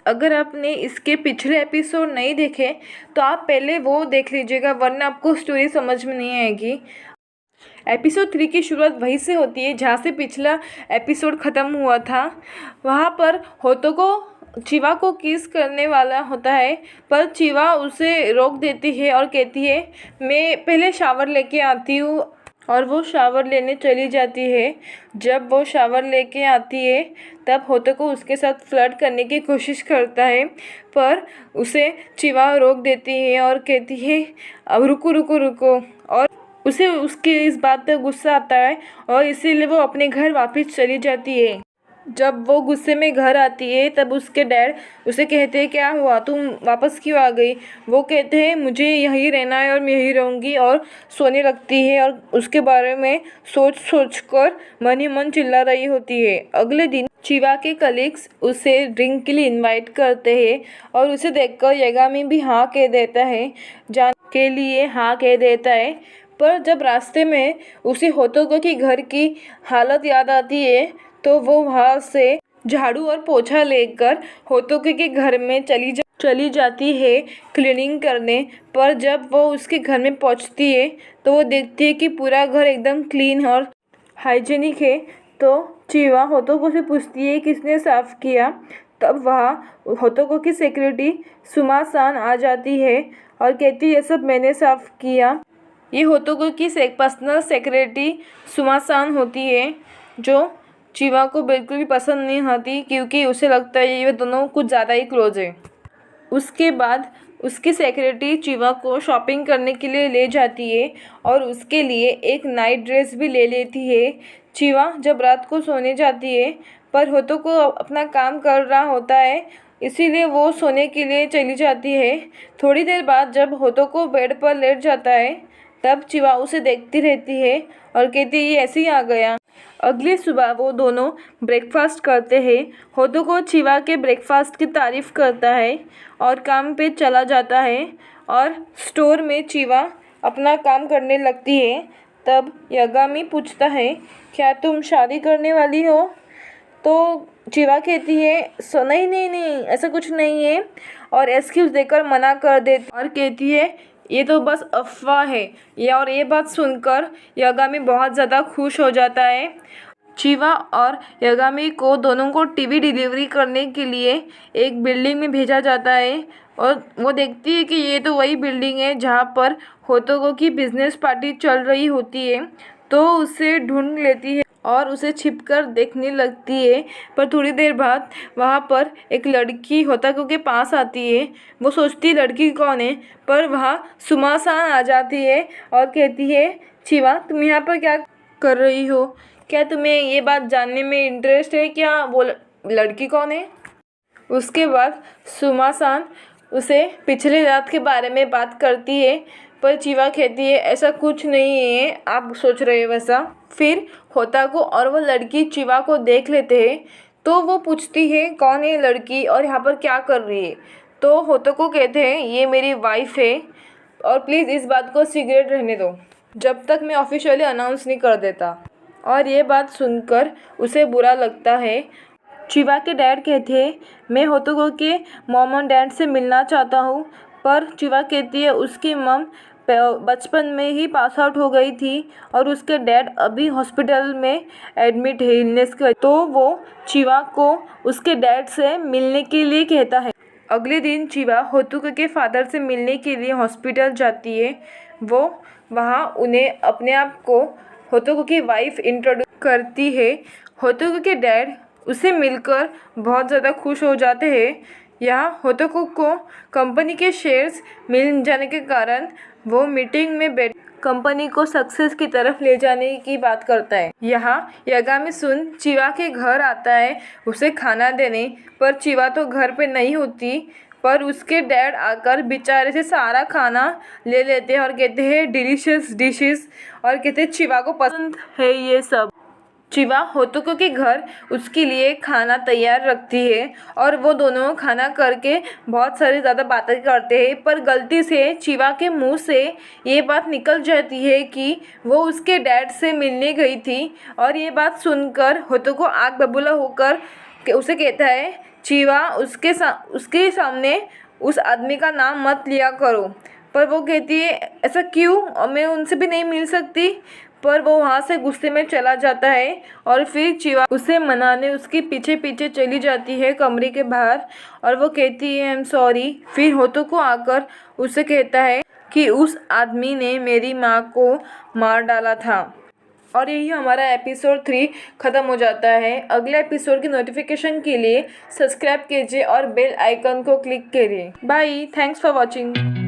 अगर आपने इसके पिछले एपिसोड नहीं देखे तो आप पहले वो देख लीजिएगा, वरना आपको स्टोरी समझ में नहीं आएगी। एपिसोड 3 की शुरुआत वहीं से होती है जहाँ से पिछला एपिसोड ख़त्म हुआ था। वहाँ पर होतो को चिवा को किस करने वाला होता है, पर चिवा उसे रोक देती है और कहती है मैं पहले शावर लेके आती हूँ, और वो शावर लेने चली जाती है। जब वो शावर लेके आती है तब होतो को उसके साथ फ्लर्ट करने की कोशिश करता है, पर उसे चिवा रोक देती है और कहती है अब रुको रुको रुको, और उसे उसकी इस बात पर गुस्सा आता है और इसीलिए वो अपने घर वापस चली जाती है। जब वो गुस्से में घर आती है तब उसके डैड उसे कहते हैं क्या हुआ, तुम वापस क्यों आ गई। वो कहते हैं मुझे यहीं रहना है और मैं यहीं रहूँगी, और सोने लगती है और उसके बारे में सोच सोच कर मन ही मन चिल्ला रही होती है। अगले दिन चिवा के कलीग्स उसे ड्रिंक के लिए इनवाइट करते हैं और उसे देखकर यागामी भी हाँ कह देता है, जाने के लिए हाँ कह देता है। पर जब रास्ते में उसे होतोको की घर की हालत याद आती है तो वो वहाँ से झाड़ू और पोछा लेकर होतोको के घर में चली जाती है क्लीनिंग करने। पर जब वो उसके घर में पहुँचती है तो वो देखती है कि पूरा घर एकदम क्लीन और हाइजीनिक है। तो चिवा होतोको से पूछती है किसने साफ़ किया। तब वहाँ होतोको की सेक्रेटरी सुमा-सान आ जाती है और कहती है ये सब मैंने साफ़ किया। ये होतोको की पर्सनल सेक्रेटरी सुमा-सान होती है, जो चिवा को बिल्कुल भी पसंद नहीं आती क्योंकि उसे लगता है ये दोनों कुछ ज़्यादा ही क्लोज है। उसके बाद उसकी सेक्रेटरी चिवा को शॉपिंग करने के लिए ले जाती है और उसके लिए एक नाइट ड्रेस भी ले लेती है। चिवा जब रात को सोने जाती है पर होतोको अपना काम कर रहा होता है, इसीलिए वो सोने के लिए चली जाती है। थोड़ी देर बाद जब होतोको बेड पर लेट जाता है तब चिवा उसे देखती रहती है और कहती है ये ऐसे ही आ गया। अगली सुबह वो दोनों ब्रेकफास्ट करते हैं। होतोको चिवा के ब्रेकफास्ट की तारीफ़ करता है और काम पे चला जाता है, और स्टोर में चिवा अपना काम करने लगती है। तब यागामी पूछता है क्या तुम शादी करने वाली हो। तो चिवा कहती है नहीं नहीं नहीं ऐसा कुछ नहीं है, और एक्सक्यूज़ देकर मना कर देती और कहती है ये तो बस अफवाह है। ये बात सुनकर यागामी बहुत ज़्यादा खुश हो जाता है। चिवा और यागामी को दोनों को टीवी डिलीवरी करने के लिए एक बिल्डिंग में भेजा जाता है, और वो देखती है कि ये तो वही बिल्डिंग है जहाँ पर होतोको की बिजनेस पार्टी चल रही होती है। तो उसे ढूंढ लेती है और उसे छिपकर देखने लगती है। पर थोड़ी देर बाद वहाँ पर एक लड़की होतोको के पास आती है। वो सोचती है लड़की कौन है, पर वहाँ सुमा-सान आ जाती है और कहती है चिवा तुम यहाँ पर क्या कर रही हो, क्या तुम्हें ये बात जानने में इंटरेस्ट है क्या वो लड़की कौन है। उसके बाद सुमा-सान उसे पिछले रात के बारे में बात करती है, पर चिवा कहती है ऐसा कुछ नहीं है आप सोच रहे हो वैसा। फिर होताको और वो लड़की चिवा को देख लेते हैं, तो वो पूछती है कौन है लड़की और यहाँ पर क्या कर रही है। तो होताको कहते हैं ये मेरी वाइफ है, और प्लीज़ इस बात को सीक्रेट रहने दो जब तक मैं ऑफिशियली अनाउंस नहीं कर देता। और ये बात सुनकर उसे बुरा लगता है। चिवा के डैड कहते हैं मैं होतोको के मॉम और डैड से मिलना चाहता हूँ, पर चिवा कहती है उसकी मम बचपन में ही पास आउट हो गई थी और उसके डैड अभी हॉस्पिटल में एडमिट है इलनेस के। तो वो चिवा को उसके डैड से मिलने के लिए कहता है। अगले दिन चिवा होतोको के फादर से मिलने के लिए हॉस्पिटल जाती है। वो वहाँ उन्हें अपने आप को होतोको की वाइफ इंट्रोड्यूस करती है। होतोको के डैड उसे मिलकर बहुत ज़्यादा खुश हो जाते हैं। यहाँ होतोको को कंपनी के शेयर्स मिल जाने के कारण वो मीटिंग में बैठ कंपनी को सक्सेस की तरफ ले जाने की बात करता है। यहाँ यागामी सुन चिवा के घर आता है उसे खाना देने, पर चिवा तो घर पे नहीं होती। पर उसके डैड आकर बेचारे से सारा खाना ले लेते हैं और कहते हैं डिलीशियस डिशेस, और कहते हैं चिवा को पसंद है ये सब। चिवा होतोको के घर उसके लिए खाना तैयार रखती है और वो दोनों खाना करके बहुत सारी ज़्यादा बातें करते हैं। पर गलती से चिवा के मुंह से ये बात निकल जाती है कि वो उसके डैड से मिलने गई थी, और ये बात सुनकर होतोको आग बबूला होकर उसे कहता है चीवा उसके सामने उस आदमी का नाम मत लिया करो। पर वो कहती है ऐसा क्यों, और मैं उनसे भी नहीं मिल सकती। पर वो वहाँ से गुस्से में चला जाता है और फिर चीवा उसे मनाने उसके पीछे पीछे चली जाती है कमरे के बाहर, और वो कहती है आई एम सॉरी। फिर होतो को आकर उसे कहता है कि उस आदमी ने मेरी माँ को मार डाला था। और यही हमारा एपिसोड 3 ख़त्म हो जाता है। अगले एपिसोड की नोटिफिकेशन के लिए सब्सक्राइब कीजिए और बेल आइकन को क्लिक करिए। Bye, thanks for watching.